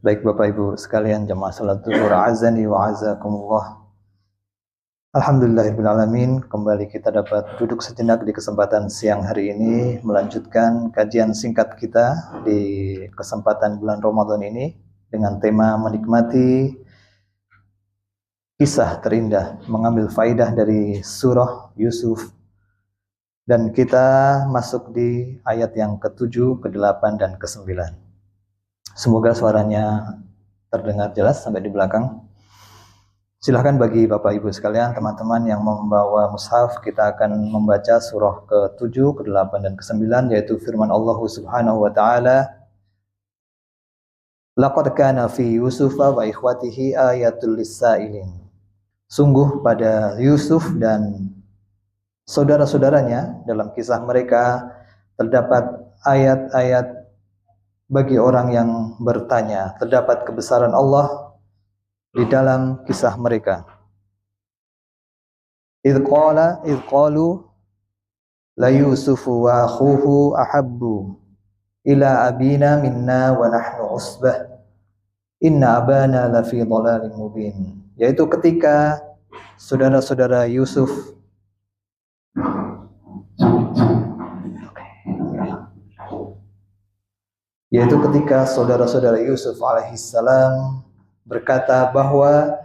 Baik Bapak Ibu sekalian jamaah salat zuhur azani wa azakumullah. Alhamdulillahirabbil alamin, kembali kita dapat duduk sejenak di kesempatan siang hari ini melanjutkan kajian singkat kita di kesempatan bulan Ramadan ini dengan tema menikmati kisah terindah, mengambil faidah dari surah Yusuf. Dan kita masuk di ayat yang ke-7, ke-8 dan ke-9. Semoga suaranya terdengar jelas sampai di belakang. Silahkan bagi Bapak Ibu sekalian, teman-teman yang membawa mushaf, kita akan membaca surah ke-7, ke-8 dan ke-9, yaitu firman Allah Subhanahu wa taala, "Laqad kana fi Yusufa wa ikhwatihi ayatul lis-sa'ilin." Sungguh pada Yusuf dan saudara-saudaranya dalam kisah mereka terdapat ayat-ayat bagi orang yang bertanya, terdapat kebesaran Allah di dalam kisah mereka. Idh qalu la Yusufu wa akhuhu ahabbu ila abina minna wa nahnu usbah inna abana lafi dhalalin mubin. Yaitu ketika saudara-saudara Yusuf saudara-saudara Yusuf alaihissalam berkata bahwa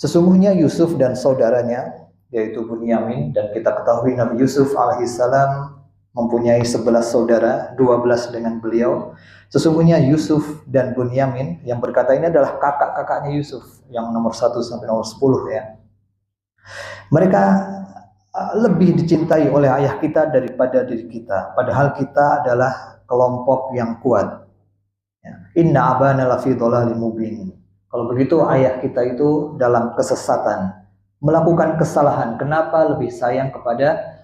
sesungguhnya Yusuf dan saudaranya, yaitu Bunyamin, dan kita ketahui Nabi Yusuf alaihissalam mempunyai 11 saudara, 12 dengan beliau. Sesungguhnya Yusuf dan Bunyamin, yang berkata ini adalah kakak-kakaknya Yusuf, yang nomor 1 sampai nomor 10 ya. Mereka lebih dicintai oleh ayah kita daripada diri kita, padahal kita adalah kelompok yang kuat. Inna abana lafi dhalalin mubin. Kalau begitu ayah kita itu dalam kesesatan, melakukan kesalahan. Kenapa lebih sayang kepada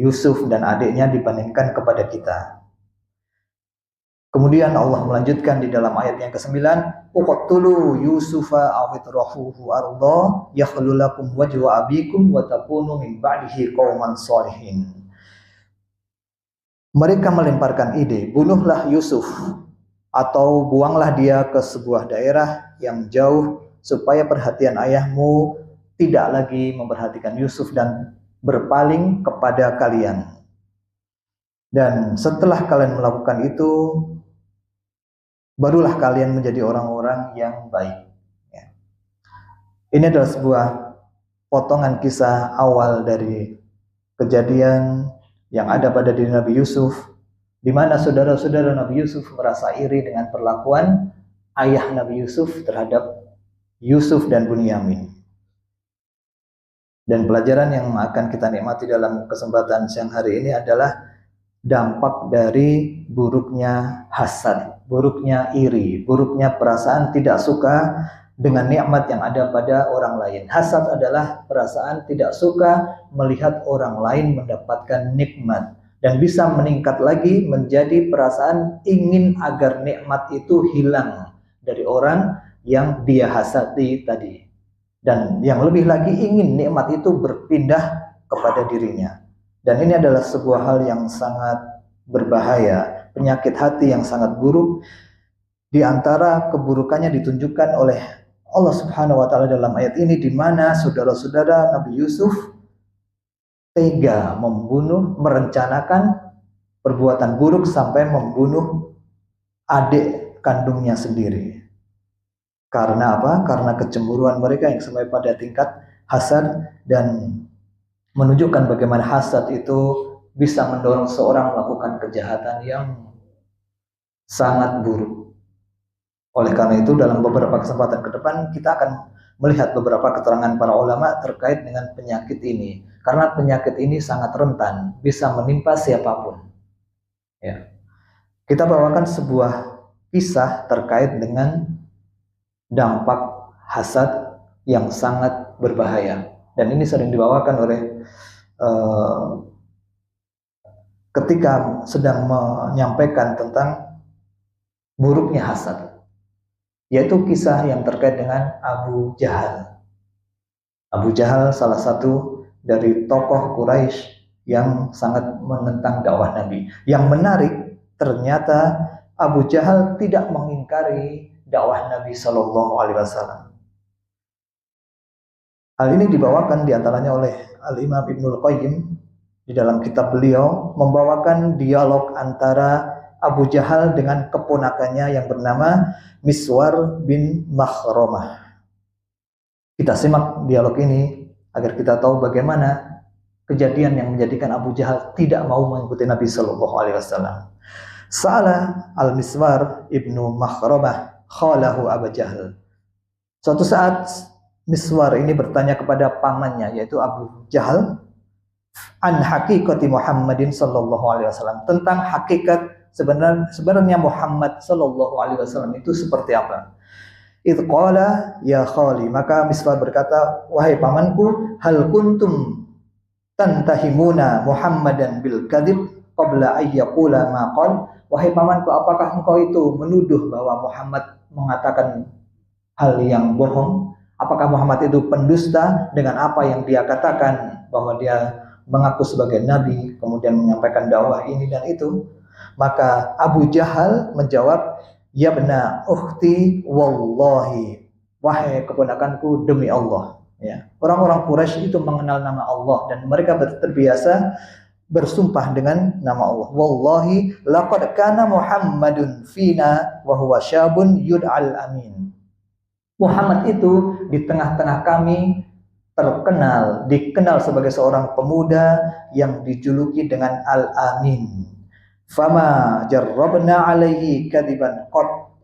Yusuf dan adiknya dibandingkan kepada kita? Kemudian Allah melanjutkan di dalam ayat yang ke-9, uqtulu Yusufa aw itrahuhu arda yakhlu lakum wajhu abikum wa takunu min ba'dihi qauman shalihin. Mereka melemparkan ide, bunuhlah Yusuf atau buanglah dia ke sebuah daerah yang jauh supaya perhatian ayahmu tidak lagi memperhatikan Yusuf dan berpaling kepada kalian. Dan setelah kalian melakukan itu, barulah kalian menjadi orang-orang yang baik. Ini adalah sebuah potongan kisah awal dari kejadian yang ada pada diri Nabi Yusuf, di mana saudara-saudara Nabi Yusuf merasa iri dengan perlakuan ayah Nabi Yusuf terhadap Yusuf dan Bunyamin. Dan pelajaran yang akan kita nikmati dalam kesempatan siang hari ini adalah dampak dari buruknya hasad, buruknya iri, buruknya perasaan tidak suka dengan nikmat yang ada pada orang lain. Hasad adalah perasaan tidak suka melihat orang lain mendapatkan nikmat, dan bisa meningkat lagi menjadi perasaan ingin agar nikmat itu hilang dari orang yang dia hasadi tadi. Dan yang lebih lagi ingin nikmat itu berpindah kepada dirinya. Dan ini adalah sebuah hal yang sangat berbahaya, penyakit hati yang sangat buruk. Di antara keburukannya ditunjukkan oleh Allah Subhanahu wa taala dalam ayat ini, di mana saudara-saudara Nabi Yusuf tega membunuh, merencanakan perbuatan buruk sampai membunuh adik kandungnya sendiri. Karena apa? Karena kecemburuan mereka yang sampai pada tingkat hasad, dan menunjukkan bagaimana hasad itu bisa mendorong seorang melakukan kejahatan yang sangat buruk. Oleh karena itu, dalam beberapa kesempatan ke depan kita akan melihat beberapa keterangan para ulama terkait dengan penyakit ini. Karena penyakit ini sangat rentan, bisa menimpa siapapun. Ya. Kita bawakan sebuah kisah terkait dengan dampak hasad yang sangat berbahaya. Dan ini sering dibawakan oleh ketika sedang menyampaikan tentang buruknya hasad, yaitu kisah yang terkait dengan Abu Jahal. Abu Jahal salah satu dari tokoh Quraisy yang sangat menentang dakwah Nabi. Yang menarik, ternyata Abu Jahal tidak mengingkari dakwah Nabi Shallallahu Alaihi Wasallam. Hal ini dibawakan diantaranya oleh Al-Imam Ibnul Qayyim di dalam kitab beliau, membawakan dialog antara Abu Jahal dengan keponakannya yang bernama Miswar bin Makhramah. Kita simak dialog ini agar kita tahu bagaimana kejadian yang menjadikan Abu Jahal tidak mau mengikuti Nabi Shallallahu Alaihi Wasallam. Sa'ala al-Miswar ibnu Makhramah khalahu Abu Jahal. Suatu saat Miswar ini bertanya kepada pamannya, yaitu Abu Jahal, an haqiqati Muhammadin Sallallahu Alaihi Wasallam, tentang hakikat sebenarnya Muhammad Sallallahu Alaihi Wasallam itu seperti apa. Idh qala ya khali, maka Miswar berkata, wahai pamanku, hal kuntum tantahimuna Muhammadan bil kadhib qabla ayyaqula ma qala. Wahai pamanku, apakah engkau itu menuduh bahwa Muhammad mengatakan hal yang bohong? Apakah Muhammad itu pendusta dengan apa yang dia katakan, bahwa dia mengaku sebagai nabi, kemudian menyampaikan dakwah ini dan itu? Maka Abu Jahal menjawab, ya bna ukhti wallahi, wahai keponakanku demi Allah. Ya. Orang-orang Quraisy itu mengenal nama Allah dan mereka terbiasa bersumpah dengan nama Allah. Wallahi laqad kana Muhammadun fina wa huwa syabun yud'al amin. Muhammad itu di tengah-tengah kami dikenal sebagai seorang pemuda yang dijuluki dengan Al-Amin. Fama jarrabna alaihi kadiban qat.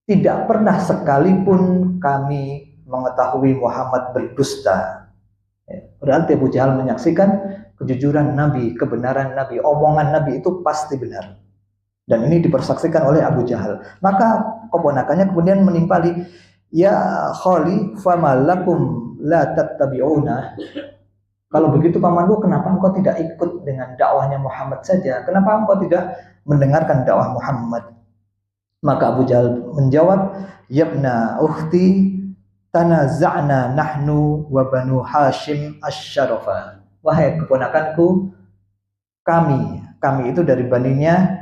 Tidak pernah sekalipun kami mengetahui Muhammad berdusta. Berarti Abu Jahal menyaksikan kejujuran Nabi, kebenaran Nabi, omongan Nabi itu pasti benar. Dan ini dipersaksikan oleh Abu Jahal. Maka keponakannya kemudian menimpali, ya khali fama lakum la tattabi'una. Kalau begitu pamanku, kenapa engkau tidak ikut dengan dakwahnya Muhammad saja? Kenapa engkau tidak mendengarkan dakwah Muhammad? Maka Abu Jahal menjawab, yabna ukhti tanaza'na nahnu wa banu Hashim asy-syarafa. Wahai keponakanku, kami itu dari baninya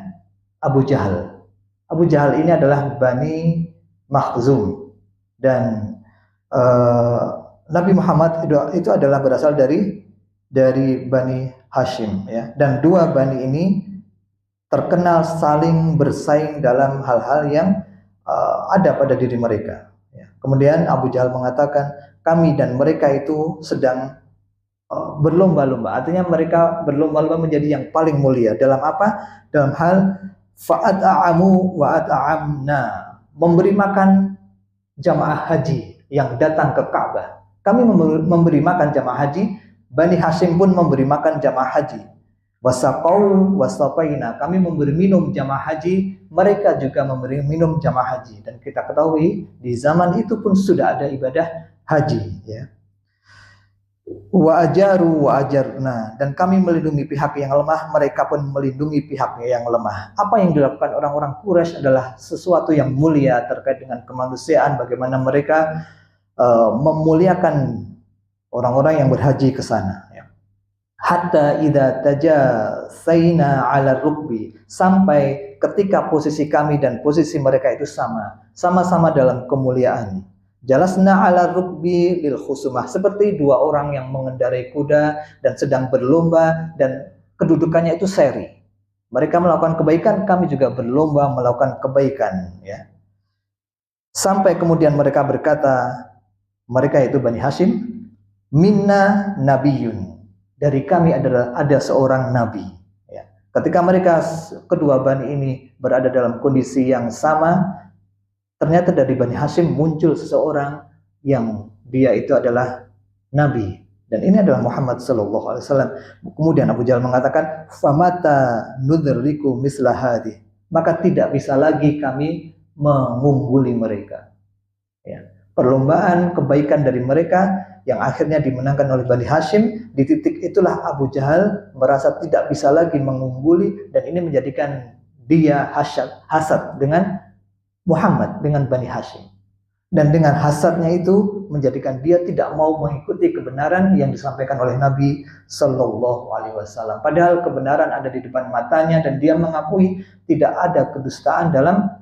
Abu Jahal. Abu Jahal ini adalah Bani Makhzum. Dan Nabi Muhammad itu adalah berasal dari Bani Hashim, ya. Dan dua bani ini terkenal saling bersaing dalam hal-hal yang ada pada diri mereka. Ya. Kemudian Abu Jahal mengatakan, kami dan mereka itu sedang berlomba-lomba. Artinya mereka berlomba-lomba menjadi yang paling mulia. Dalam apa? Dalam hal fa'at'amu wa at'amna, memberi makan jamaah haji yang datang ke Ka'bah. Kami memberi makan jamaah haji, Bani Hashim pun memberi makan jamaah haji. Wasaqau wasapaina, kami memberi minum jamaah haji, mereka juga memberi minum jamaah haji. Dan kita ketahui di zaman itu pun sudah ada ibadah haji, ya. Wa ajaru wa ajarna, dan kami melindungi pihak yang lemah, mereka pun melindungi pihaknya yang lemah. Apa yang dilakukan orang-orang Quraisy adalah sesuatu yang mulia terkait dengan kemanusiaan, bagaimana mereka memuliakan orang-orang yang berhaji ke sana, ya. Hatta idza tajasaina 'ala rukbi, sampai ketika posisi kami dan posisi mereka itu sama-sama dalam kemuliaan. Jalasna 'ala rukbi lil khusumah, seperti dua orang yang mengendarai kuda dan sedang berlomba, dan kedudukannya itu seri. Mereka melakukan kebaikan, kami juga berlomba melakukan kebaikan, ya. Sampai kemudian mereka berkata, mereka itu Bani Hashim, minna nabiyun, dari kami ada seorang nabi, ya. Ketika mereka kedua bani ini berada dalam kondisi yang sama, ternyata dari Bani Hashim muncul seseorang yang dia itu adalah nabi, dan ini adalah Muhammad sallallahu alaihi wasallam. Kemudian Abu Jahal mengatakan, famata nudriku misla hadi, maka tidak bisa lagi kami mengungguli mereka, ya. Perlombaan kebaikan dari mereka yang akhirnya dimenangkan oleh Bani Hashim, di titik itulah Abu Jahal merasa tidak bisa lagi mengungguli, dan ini menjadikan dia hasad dengan Muhammad, dengan Bani Hashim. Dan dengan hasadnya itu menjadikan dia tidak mau mengikuti kebenaran yang disampaikan oleh Nabi Shallallahu Alaihi Wasallam. Padahal kebenaran ada di depan matanya dan dia mengakui tidak ada kedustaan dalam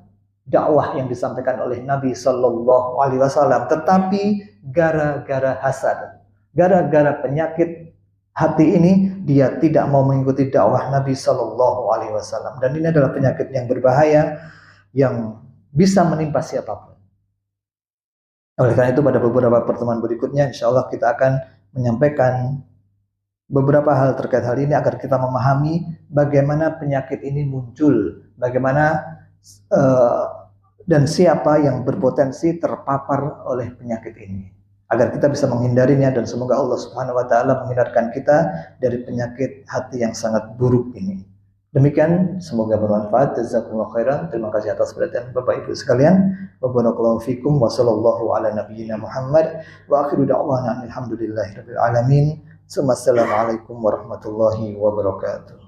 dakwah yang disampaikan oleh Nabi Shallallahu Alaihi Wasallam. Tetapi gara-gara hasad, gara-gara penyakit hati ini, dia tidak mau mengikuti dakwah Nabi Shallallahu Alaihi Wasallam. Dan ini adalah penyakit yang berbahaya yang bisa menimpa siapapun. Oleh karena itu pada beberapa pertemuan berikutnya insya Allah kita akan menyampaikan beberapa hal terkait hal ini agar kita memahami bagaimana penyakit ini muncul, bagaimana dan siapa yang berpotensi terpapar oleh penyakit ini, agar kita bisa menghindarinya, dan semoga Allah Subhanahu wa taala menghindarkan kita dari penyakit hati yang sangat buruk ini. Demikian, semoga bermanfaat. Jazakumullah khairan. Terima kasih atas perhatian Bapak Ibu sekalian. Wa barakallahu fikum wa sallallahu ala nabiyyina Muhammad wa akhiru da'wana alhamdulillahirabbil alamin. Assalamualaikum warahmatullahi wabarakatuh.